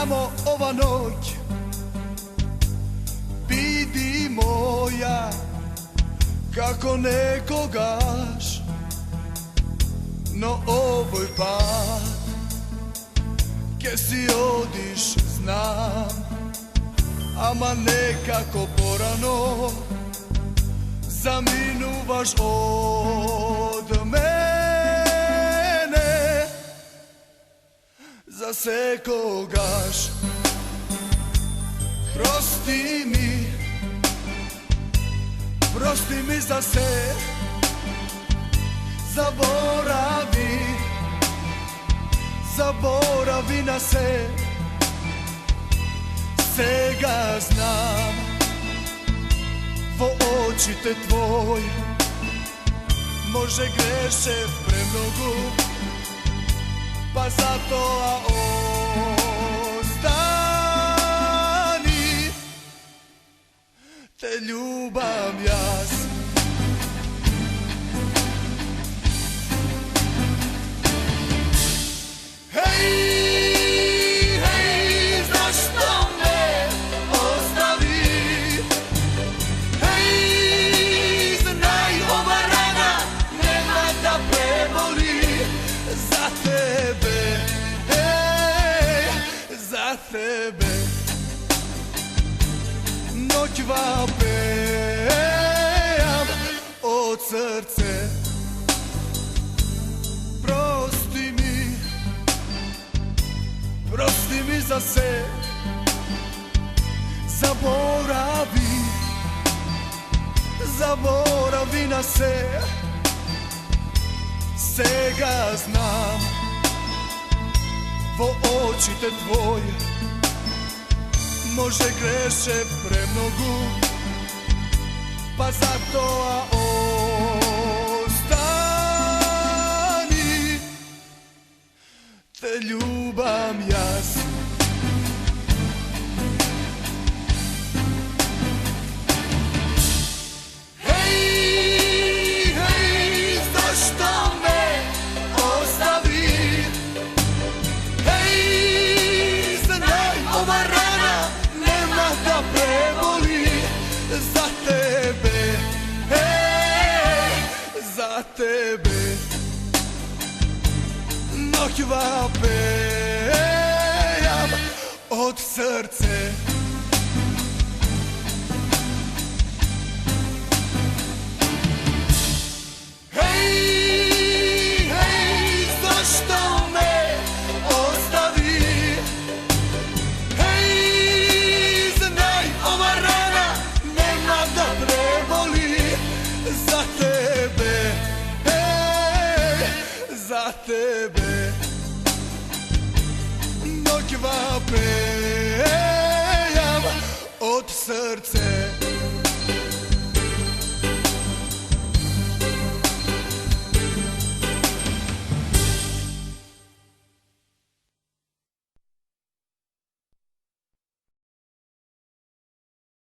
samo ova noć vidi moja kako nekogaš, no ovoj pad ke si odiš znam, ama nekako porano zaminuvaš od mene. Zasekogaš, prosti mi za se, zaboravi na se. Sega znam, vo očite tvoj može greše premnogu, pa zato ostani, te ljubam jas. Tebe noć vapejam od srce. Prosti mi za se, zaboravi na se. Sega znam, vo očite tvoj može greše premnogu, pa zato ostani, te ljubam jas. Za tebe noć vapejam od srce. Za tebe noć vapejam od srce.